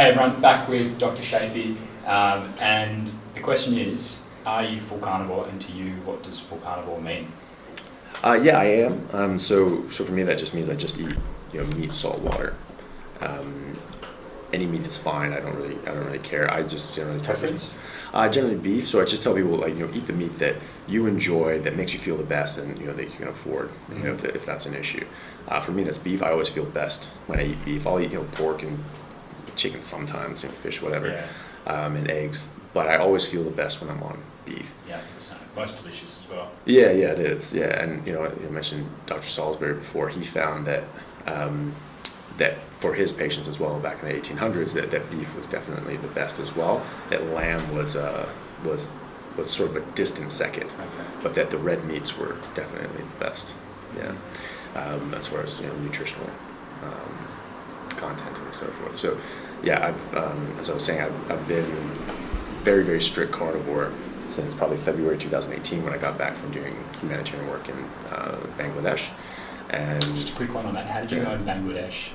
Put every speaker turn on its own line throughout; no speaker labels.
Hey everyone, back with Dr. Chaffee, and the question is, are you full carnivore, and to you, what does full carnivore mean?
Yeah, I am. So for me, that just means I just eat, meat, salt, water. Any meat is fine. I don't really care. I just generally
Preference?
Generally beef. So I just tell people eat the meat that you enjoy, that makes you feel the best, and that you can afford. If that's an issue. For me, that's beef. I always feel best when I eat beef. I'll eat pork and chicken sometimes, fish, whatever, and eggs. But I always feel the best when I'm on beef.
Yeah, I think so. Most delicious as well.
Yeah, it is. Yeah, and you mentioned Dr. Salisbury before. He found that that for his patients as well back in the 1800s, that beef was definitely the best as well. That lamb was sort of a distant second, but that the red meats were definitely the best. Yeah, as far as nutritional content and so forth. So yeah, as I was saying, I've been very, very strict carnivore since probably February 2018 when I got back from doing humanitarian work in Bangladesh. And
just a quick one on that. How did you go in Bangladesh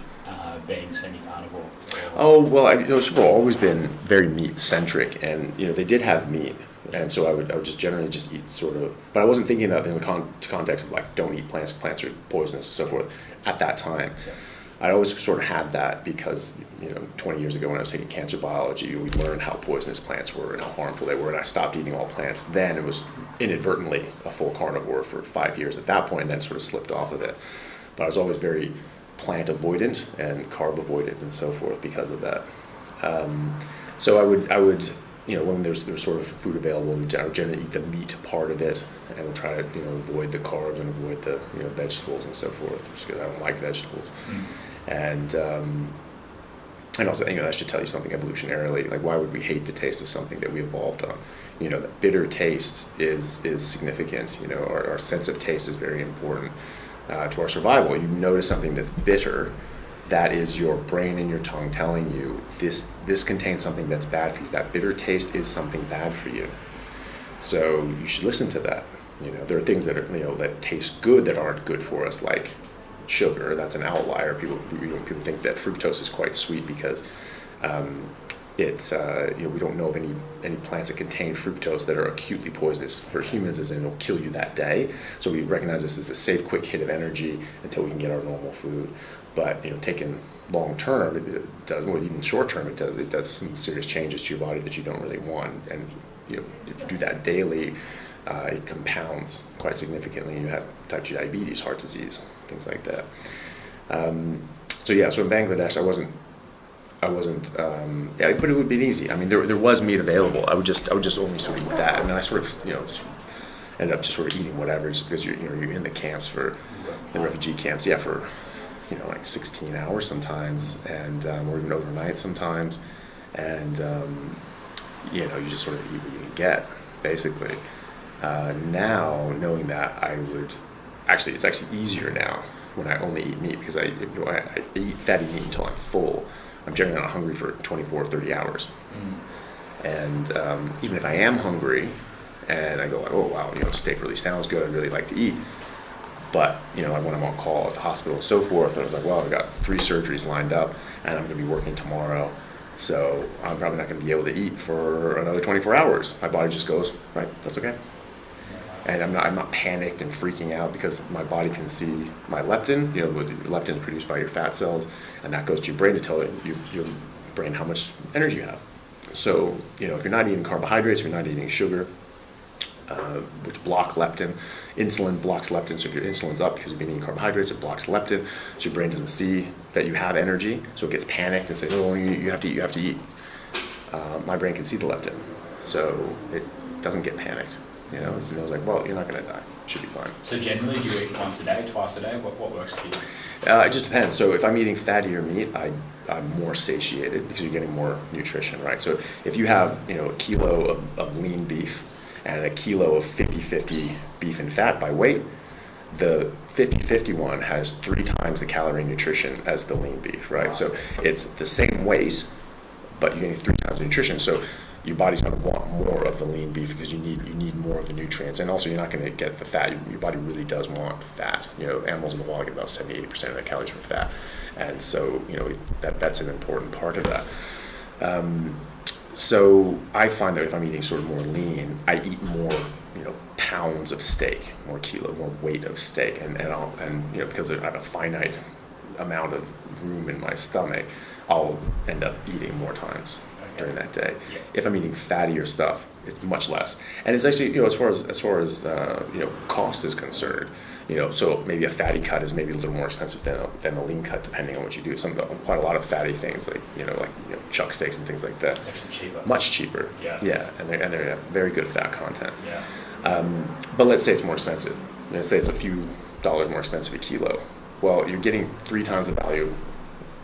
being semi-carnivore?
Oh, well, I've always been very meat-centric, and they did have meat. And so I would just generally just eat sort of, but I wasn't thinking about it in the context of don't eat plants are poisonous and so forth at that time. Yeah. I always sort of had that because 20 years ago when I was taking cancer biology, we learned how poisonous plants were and how harmful they were, and I stopped eating all plants. Then it was inadvertently a full carnivore for 5 years at that point, and then sort of slipped off of it. But I was always very plant avoidant and carb avoidant and so forth because of that. So I would when there's sort of food available, I would generally eat the meat part of it, and would try to avoid the carbs and avoid the vegetables and so forth, just because I don't like vegetables. And also that should tell you something evolutionarily. Like, why would we hate the taste of something that we evolved on? The bitter taste is significant. Our sense of taste is very important to our survival. You notice something that's bitter, that is your brain and your tongue telling you this contains something that's bad for you. That bitter taste is something bad for you. So you should listen to that. There are things that are that taste good that aren't good for us, like sugar. That's an outlier. People think that fructose is quite sweet because we don't know of any plants that contain fructose that are acutely poisonous for humans, as in it'll kill you that day. So we recognize this as a safe, quick hit of energy until we can get our normal food. But taken long term, it does, or even short term, it does some serious changes to your body that you don't really want. And if you do that daily, it compounds quite significantly. You have type 2 diabetes, heart disease, things like that. So in Bangladesh, I wasn't. But it would have been easy. I mean, there was meat available. I would just only sort of eat that, and then I sort of ended up just sort of eating whatever, just because you're in the camps for the refugee camps. Yeah, for like 16 hours sometimes, and or even overnight sometimes, and you just sort of eat what you can get, basically. Now, knowing that, it's actually easier now when I only eat meat, because I eat fatty meat until I'm full. I'm generally not hungry for 24 or 30 hours. And even if I am hungry and I go oh wow, steak really sounds good, I'd really like to eat. But, when I'm on call at the hospital and so forth, I was like, well, I've got 3 surgeries lined up and I'm going to be working tomorrow. So I'm probably not going to be able to eat for another 24 hours. My body just goes, right, that's okay. And I'm not panicked and freaking out, because my body can see my leptin. Leptin is produced by your fat cells, and that goes to your brain to tell your brain how much energy you have. So, if you're not eating carbohydrates, if you're not eating sugar, which block leptin, insulin blocks leptin. So if your insulin's up because you've been eating carbohydrates, it blocks leptin. So your brain doesn't see that you have energy, so it gets panicked and says, "Oh, you have to eat." My brain can see the leptin, so it doesn't get panicked. It knows like, well, you're not going to die. Should be fine.
So generally, do you eat once a day, twice a day? What works for you?
It just depends. So if I'm eating fattier meat, I'm more satiated because you're getting more nutrition, right? So if you have a kilo of lean beef and a kilo of 50-50 beef and fat by weight, the 50-50 one has 3 times the calorie nutrition as the lean beef, right? Wow. So it's the same weight, but you're getting 3 times the nutrition. So your body's going to want more of the lean beef because you need more of the nutrients, and also you're not going to get the fat. Your body really does want fat. Animals in the wild get about 70-80% of their calories from fat, and so that's an important part of that. So I find that if I'm eating sort of more lean, I eat more, pounds of steak, more weight of steak, and because I have a finite amount of room in my stomach, I'll end up eating more times during that day.
Yeah.
If I'm eating fattier stuff, it's much less. And it's actually, as far as cost is concerned, so maybe a fatty cut is maybe a little more expensive than a lean cut, depending on what you do. Quite a lot of fatty things like chuck steaks and things like that.
It's actually cheaper.
Much cheaper.
Yeah.
Yeah, and they have very good fat content.
Yeah.
But let's say it's more expensive. Let's say it's a few dollars more expensive a kilo. Well, you're getting 3 times the value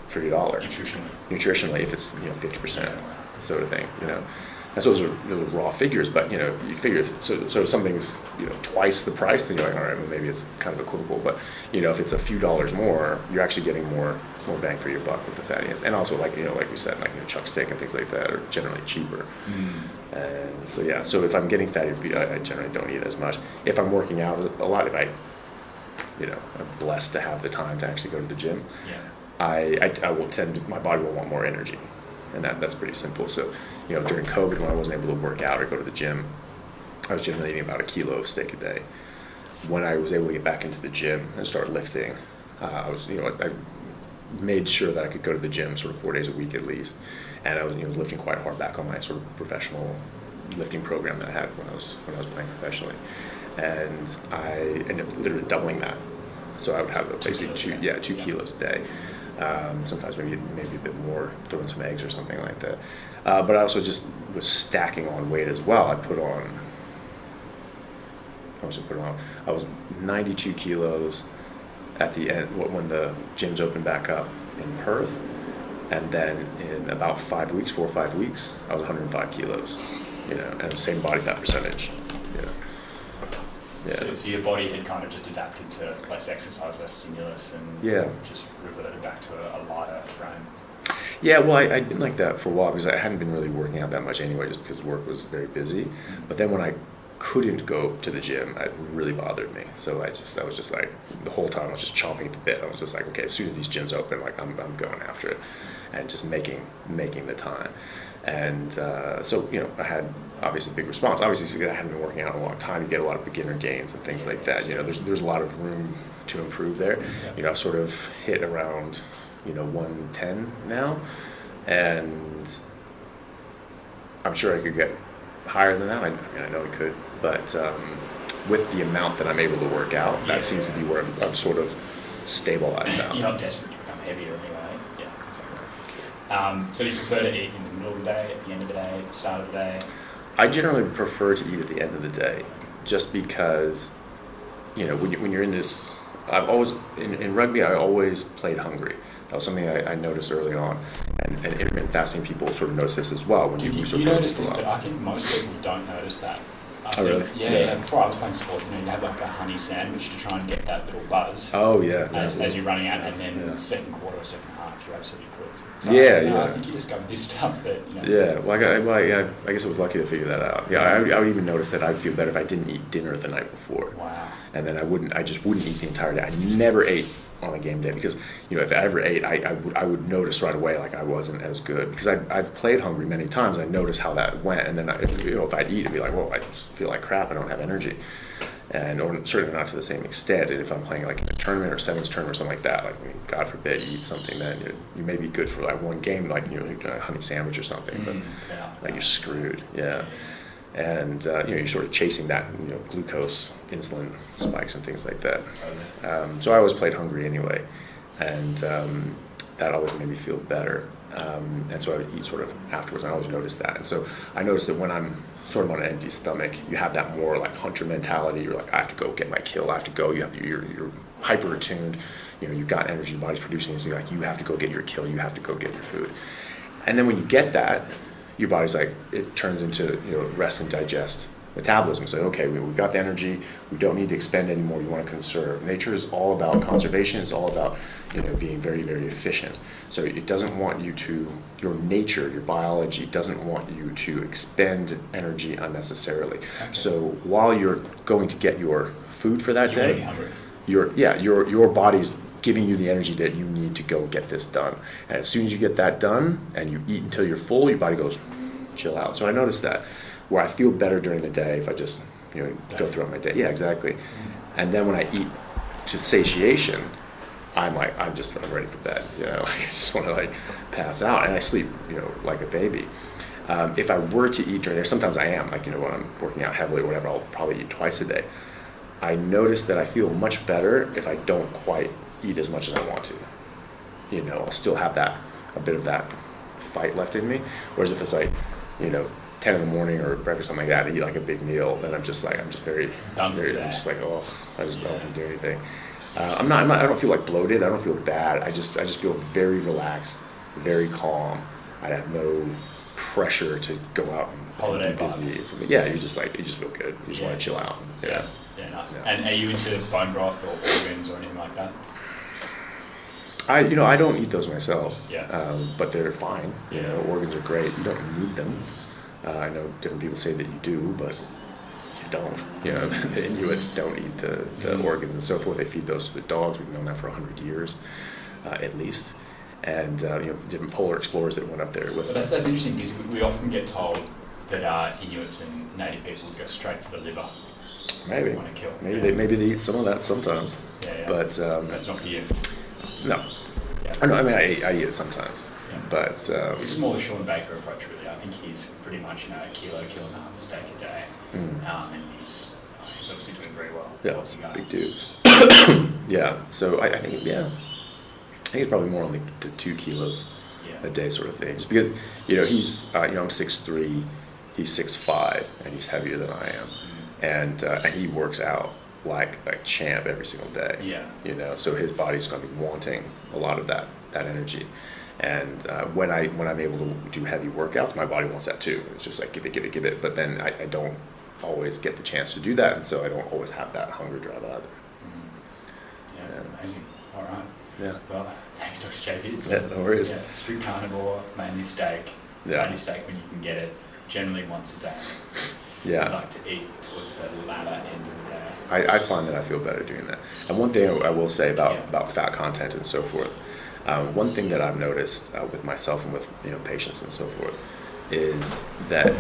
for your dollar. Nutritionally, if it's 50% sort of thing. And so those are raw figures, but you figure if something's twice the price, then you're like, all right, well maybe it's kind of equivocal. But if it's a few dollars more, you're actually getting more bang for your buck with the fattiness. And also like we said, like chuck steak and things like that are generally cheaper. And so if I'm getting fatty food, I generally don't eat as much. If I'm working out a lot, if I'm blessed to have the time to actually go to the gym, I will my body will want more energy. And that's pretty simple. So, during COVID, when I wasn't able to work out or go to the gym, I was generally eating about 1 kilo of steak a day. When I was able to get back into the gym and start lifting, I made sure that I could go to the gym sort of 4 days a week at least. And I was lifting quite hard back on my sort of professional lifting program that I had when I was playing professionally. And I ended up literally doubling that. So I would have basically 2 kilos a day. Sometimes maybe a bit more, throw in some eggs or something like that. But I also just was stacking on weight as well. I was 92 kilos at the end when the gyms opened back up in Perth, and then in about 4 or 5 weeks, I was 105 kilos. And the same body fat percentage. Yeah.
So your body had kind of just adapted to less exercise, less stimulus, and just reverted back to a lighter frame.
Yeah, well, I'd been like that for a while because I hadn't been really working out that much anyway, just because work was very busy. But then when I couldn't go to the gym, it really bothered me. So I was just like, the whole time I was just chomping at the bit. I was just like, okay, as soon as these gyms open, like I'm going after it, and just making the time. And so I had obviously a big response. Obviously, because I hadn't been working out in a long time, you get a lot of beginner gains and things like that. There's a lot of room to improve there. I've sort of hit around 110 now, and I'm sure I could get higher than that. I know I could, but with the amount that I'm able to work out, that seems to be where I'm sort of stabilized now.
You're not desperate to become heavier anyway. Yeah, exactly. So you prefer to eat in the middle of the day, at the end of the day, at the start of the day?
I generally prefer to eat at the end of the day, just because, when you're in this, I've always, in rugby, I always played hungry. That was something I noticed early on, and intermittent fasting people sort of notice this as well. When you
notice this, but I think most people don't notice that.
Really?
Yeah. Before I was playing sport, you have like a honey sandwich to try and get that little buzz.
Oh yeah.
As you're running out, and then second quarter or second half, you're absolutely cooked. So I think you discovered this stuff that.
Yeah. Well, I guess I was lucky to figure that out. Yeah, I would even notice that I'd feel better if I didn't eat dinner the night before.
Wow.
And then I just wouldn't eat the entire day. I never ate on a game day because if I ever ate, I would notice right away like I wasn't as good because I've played hungry many times. I noticed how that went, and then if I'd eat, it'd be like, well, I just feel like crap. I don't have energy, or certainly not to the same extent. And if I'm playing like in a tournament or sevens tournament or something like that, like God forbid you eat something, then you may be good for like one game, like a honey sandwich or something, but you're screwed. Yeah. And you're sort of chasing that glucose, insulin spikes and things like that. So I always played hungry anyway, and that always made me feel better. And so I would eat sort of afterwards, and I always noticed that. And so I noticed that when I'm sort of on an empty stomach, you have that more like hunter mentality. You're like, I have to go get my kill. I have to go. You're hyper attuned. You've got energy. Your body's producing it. So you're like, you have to go get your kill. You have to go get your food. And then when you get that, your body's like, it turns into rest and digest metabolism. So okay, we've got the energy, we don't need to expend anymore, you want to conserve. Nature is all about conservation, it's all about being very, very efficient. So it doesn't want you to, your nature, your biology doesn't want you to expend energy unnecessarily. Okay. So while you're going to get your food for that day, your body's giving you the energy that you need to go get this done. And as soon as you get that done and you eat until you're full, your body goes, chill out. So I noticed that, where I feel better during the day if I just, go throughout my day. Yeah, exactly. And then when I eat to satiation, I'm ready for bed. I just want to like pass out, and I sleep, like a baby. If I were to eat during there, sometimes I am, like, when I'm working out heavily or whatever, I'll probably eat twice a day. I notice that I feel much better if I don't quite eat as much as I want to. I'll still have a bit of that fight left in me. Whereas if it's like, 10 in the morning or breakfast, something like that, I eat like a big meal, then I'm just very, I'm just like, oh, I just don't want to do anything. I don't feel like bloated. I don't feel bad. I just feel very relaxed, very calm. I have no pressure to go out and be busy. Yeah, you just feel good. You just want to chill out.
Yeah, nice. Yeah. And are you into bone broth or organs or anything like that?
I don't eat those myself. Yeah. But they're fine. Organs are great. You don't need them. I know different people say that you do, but you don't. The Inuits don't eat the organs and so forth. They feed those to the dogs. We've known that for 100 years, at least. And different polar explorers that went up there with.
That's interesting, because we often get told that Inuits and native people would go straight for the liver.
Maybe.
They want to kill.
Maybe they eat some of that sometimes.
Yeah.
But
that's not for you.
No.
Yeah.
I eat it sometimes. Yeah. But
this is more the Sean Baker approach, really. I think he's pretty much a kilo and a half of steak a day, and he's obviously doing very well.
Yeah, he's a big dude. Yeah. So I think it's probably more on the 2 kilos a day sort of thing. Just because he's I'm 6'3", he's 6'5", and he's heavier than I am, and he works out like a champ every single day.
Yeah.
So his body's going to be wanting a lot of that energy. And when I'm able to do heavy workouts, my body wants that too. It's just like give it. But then I don't always get the chance to do that, and so I don't always have that hunger drive either.
Yeah, amazing. All right.
Yeah.
Well, thanks, Dr. Chaffee.
No worries.
Yeah, strict carnivore, mainly steak. Fatty steak when you can get it. Generally once a day.
Yeah.
I like to eat towards the latter end of the day.
I find that I feel better doing that. And one thing I will say about fat content and so forth. One thing that I've noticed with myself and with patients and so forth is that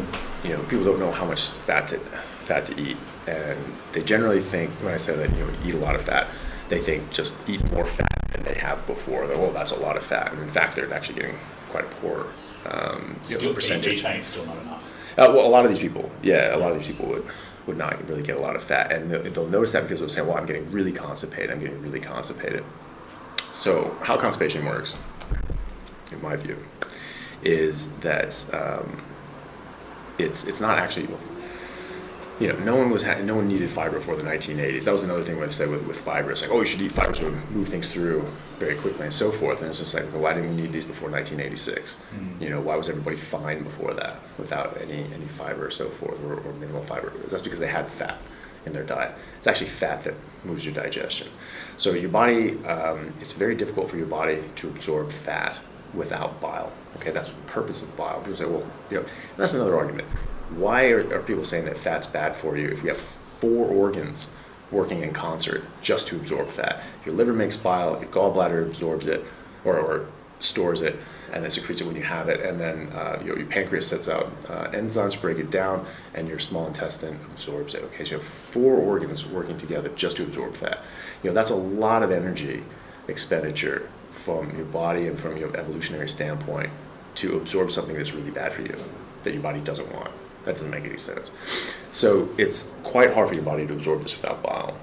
people don't know how much fat to eat, and they generally think, when I say that eat a lot of fat, they think just eat more fat than they have before. That, that's a lot of fat, and in fact they're actually getting quite a poor percentage.
You're saying it's still not enough.
Well, a lot of these people would not really get a lot of fat, and they'll notice that because they'll say, well, I'm getting really constipated. So how constipation works, in my view, is that it's not actually, no one needed fiber before the 1980s. That was another thing we said with fiber. It's like, oh, you should eat fiber to move things through very quickly and so forth. And it's just like, well, why didn't we need these before 1986? Why was everybody fine before that without any fiber or so forth, or minimal fiber? That's because they had fat in their diet. It's actually fat that moves your digestion. So your body, it's very difficult for your body to absorb fat without bile. Okay, that's the purpose of bile. People say, well, that's another argument. Why are people saying that fat's bad for you if you have 4 organs working in concert just to absorb fat? Your liver makes bile, your gallbladder absorbs it or stores it, and then secretes it when you have it, and then your pancreas sets out enzymes, break it down, and your small intestine absorbs it. Okay, so you have 4 organs working together just to absorb fat. That's a lot of energy expenditure from your body and from your evolutionary standpoint to absorb something that's really bad for you, that your body doesn't want. That doesn't make any sense. So it's quite hard for your body to absorb this without bile.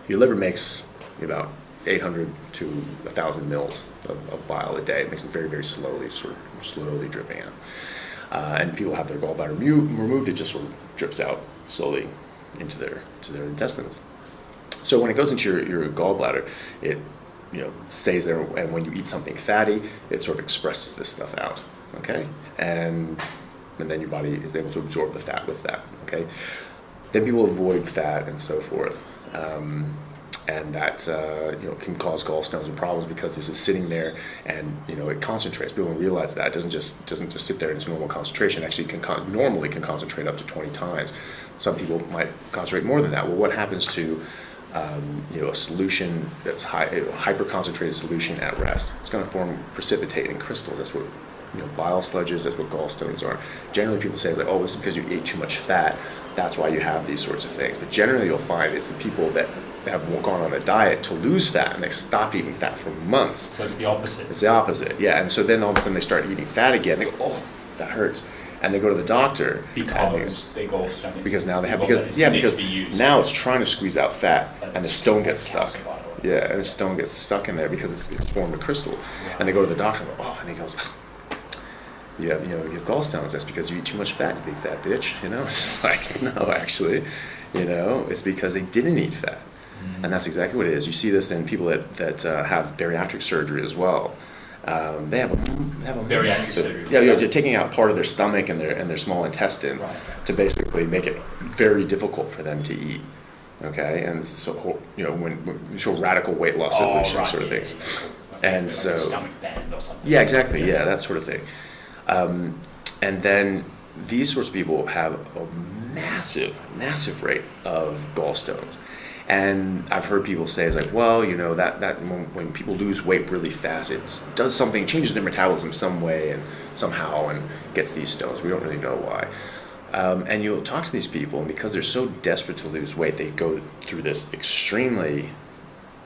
Your liver makes about 800 to 1,000 mils of bile a day. It makes it very, very slowly, sort of slowly dripping out. And people have their gallbladder removed, it just sort of drips out slowly into their intestines. So when it goes into your gallbladder, it stays there, and when you eat something fatty, it sort of expresses this stuff out. Okay? And then your body is able to absorb the fat with that. Okay? Then people avoid fat and so forth. And that can cause gallstones and problems because this is sitting there, and it concentrates. People don't realize that it doesn't just sit there in its normal concentration. It actually normally can concentrate up to 20 times. Some people might concentrate more than that. Well, what happens to a solution that's hyper-concentrated solution at rest. It's going to form precipitating crystals. That's what bile sludges, that's what gallstones are. Generally, people say, like, oh, this is because you ate too much fat. That's why you have these sorts of things. But generally, you'll find it's the people that have gone on a diet to lose fat, and they've stopped eating fat for months.
So it's the opposite.
It's the opposite, yeah. And so then all of a sudden they start eating fat again. They go, oh, that hurts. And they go to the doctor
because they gallstone.
Because now they have because now it's trying to squeeze out fat, and the stone gets stuck. Yeah, and the stone gets stuck in there because it's formed a crystal. Wow. And they go to the doctor and go, oh, and he goes, you have gallstones. That's because you eat too much fat, you big fat bitch. It's just like, no, actually, it's because they didn't eat fat. And that's exactly what it is. You see this in people that have bariatric surgery as well. They have a
bariatric surgery.
Yeah, they're taking out part of their stomach and their small intestine to basically make it very difficult for them to eat. Okay, and so when you show radical weight loss solutions, sort of things. And
like
so
a stomach bend or something.
Yeah, exactly. Yeah, that sort of thing. And then these sorts of people have a massive rate of gallstones. And I've heard people say, it's like, well, that when people lose weight really fast, it does something, changes their metabolism some way and somehow and gets these stones. We don't really know why. And you'll talk to these people, and because they're so desperate to lose weight, they go through this extremely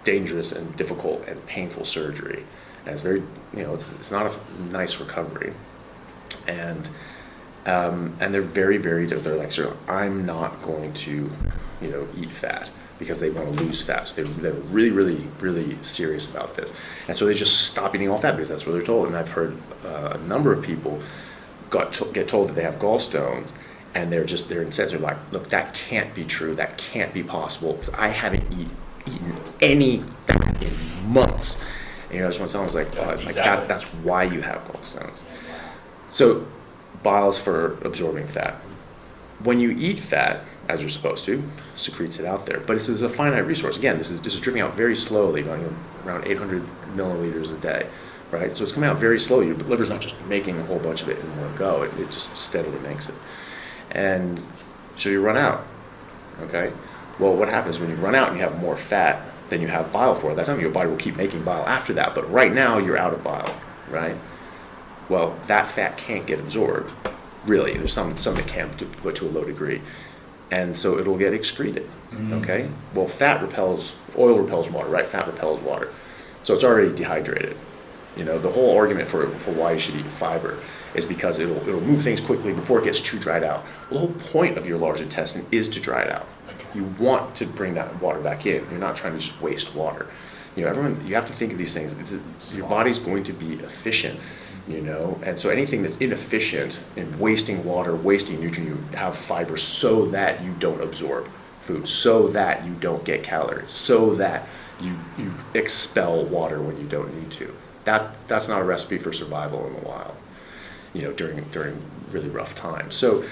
dangerous and difficult and painful surgery. And it's very, it's not a nice recovery. And they're very, they're like, sir, I'm not going to, eat fat, because they want to lose fat. So they're really serious about this. And so they just stop eating all fat because that's what they're told. And I've heard a number of people get told that they have gallstones, and they're incensed. They're like, look, that can't be true. That can't be possible, because I haven't eaten any fat in months. And I just want to tell them, exactly. That's why you have gallstones. So bile's for absorbing fat. When you eat fat, as you're supposed to, secretes it out there. But this is a finite resource. Again, this is dripping out very slowly, around 800 milliliters a day, right? So it's coming out very slowly. Your liver's not just making a whole bunch of it in one go. It just steadily makes it. And so you run out, okay? Well, what happens when you run out and you have more fat than you have bile for? At that time, your body will keep making bile after that. But right now, you're out of bile, right? Well, that fat can't get absorbed, really. There's some that can, but to a low degree. And so it'll get excreted, okay? Well, oil repels water, right? Fat repels water. So it's already dehydrated. The whole argument for why you should eat fiber is because it'll move things quickly before it gets too dried out. Well, the whole point of your large intestine is to dry it out. Okay. You want to bring that water back in. You're not trying to just waste water. You have to think of these things. Your body's going to be efficient. And so anything that's inefficient in wasting water, wasting nutrient, you have fiber so that you don't absorb food, so that you don't get calories, so that you expel water when you don't need to. That's not a recipe for survival in the wild, during really rough times. So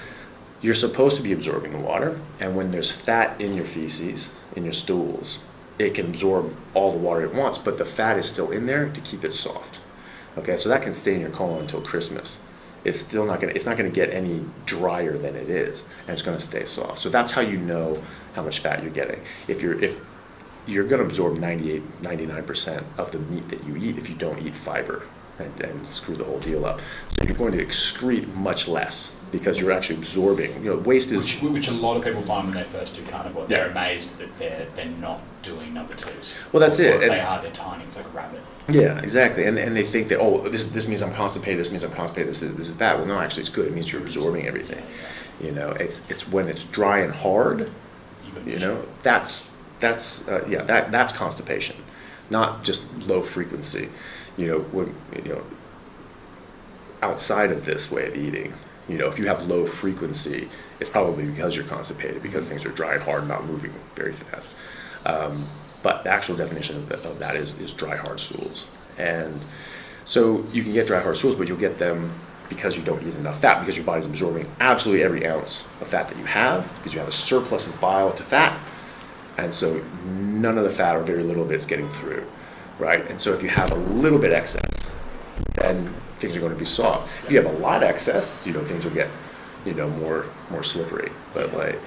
you're supposed to be absorbing the water, and when there's fat in your feces, in your stools, it can absorb all the water it wants, but the fat is still in there to keep it soft. Okay, so that can stay in your colon until Christmas. It's not going to get any drier than it is, and it's going to stay soft. So that's how you know how much fat you're getting. If you're going to absorb 99% of the meat that you eat if you don't eat fiber and screw the whole deal up. So you're going to excrete much less because you're actually absorbing. Waste is
which a lot of people find when they first do carnivore. They're amazed that they're not doing number twos.
Well, that's it.
Or if they are, they're tiny. It's like a rabbit.
Yeah, exactly. And they think that, this means I'm constipated, this means I'm constipated, this is bad. Well, no, actually it's good. It means you're absorbing everything. It's when it's dry and hard, that's constipation, not just low frequency. Outside of this way of eating, if you have low frequency, it's probably because you're constipated, because things are dry and hard, not moving very fast. But the actual definition of that is dry, hard stools. And so you can get dry, hard stools, but you'll get them because you don't eat enough fat, because your body's absorbing absolutely every ounce of fat that you have, because you have a surplus of bile to fat. And so none of the fat or very little of it's getting through, right? And so if you have a little bit excess, then things are going to be soft. If you have a lot of excess, things will get, more slippery. But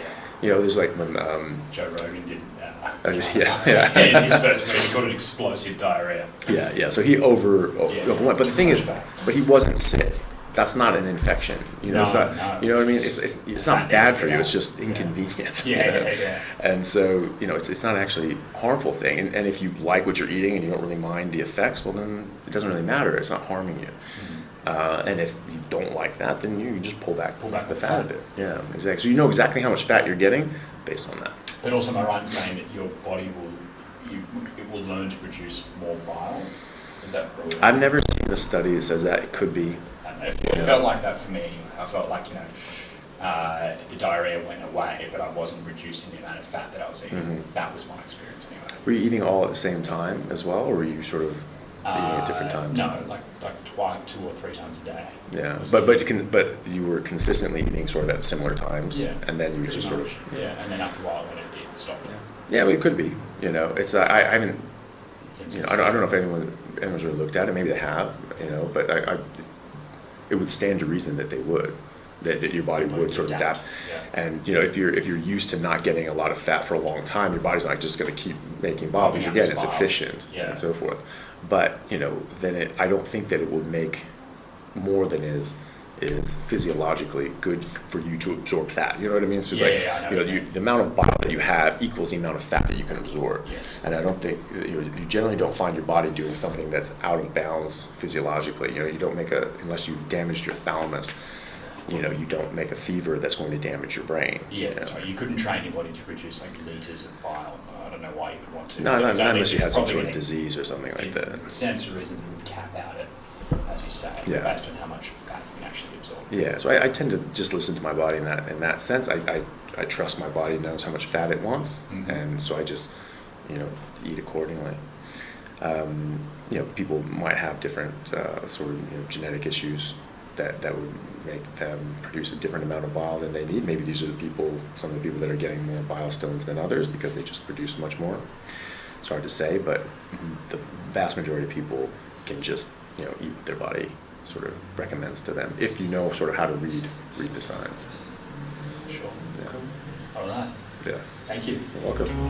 You know, there's like when
Joe Rogan did.
yeah.
In his first movie, he called it explosive diarrhea.
Yeah. So he overwent. But the thing is, but he wasn't sick. That's not an infection. You know,
No,
it's not,
no,
you know what I mean?
just
It's not bad for you. It's just inconvenient. you know?
Yeah.
And so, you know, it's not actually a harmful thing. And if you like what you're eating and you don't really mind the effects, well, then it doesn't really matter. It's not harming you. And if you don't like that, then you just pull back the fat a bit. Yeah, exactly. So you know exactly how much fat you're getting based on that.
But also, am I right in saying that your body will learn to produce more bile? Is that right?
I've never seen a study that says that. It could be.
It felt like that for me. I felt like, the diarrhea went away, but I wasn't reducing the amount of fat that I was eating. That was my experience anyway.
Were you eating all at the same time as well, or were you sort of eating at different times?
No, like 2 or 3 times a day.
Yeah, but you were consistently eating sort of at similar times, and then you just sort of
and then after a while, when it stopped.
Yeah, well, it could be. You know, it's I haven't. You know, I don't know if anyone's really looked at it. Maybe they have. You know, but it would stand to reason that they would. That your body would sort of adapt.
Yeah.
And you know, if you're used to not getting a lot of fat for a long time, your body's not just going to keep making bile because again, it's efficient and so forth. But you know, then I don't think that it would make more than is physiologically good for you to absorb fat. You know what I mean? So it's the amount of bile that you have equals the amount of fat that you can absorb.
Yes.
And I don't think you generally don't find your body doing something that's out of balance physiologically. You know, you don't make unless you damaged your thalamus. You know, you don't make a fever that's going to damage your brain.
Yeah, that's right. You couldn't train your body to produce like liters of bile. I don't know why you would want to.
No, not unless you had some sort of disease or something like that.
It stands to reason that you would cap out it, as you say, based on how much fat you can actually absorb.
Yeah, so I tend to just listen to my body in that sense. I trust my body knows how much fat it wants, and so I just, eat accordingly. People might have different sort of genetic issues that would make them produce a different amount of bile than they need. Maybe these are some of the people that are getting more bile stones than others because they just produce much more. It's hard to say, but the vast majority of people can just eat what their body sort of recommends to them if you know sort of how to read the signs.
Sure.
Yeah.
Cool. All right.
Yeah.
Thank you.
You're welcome.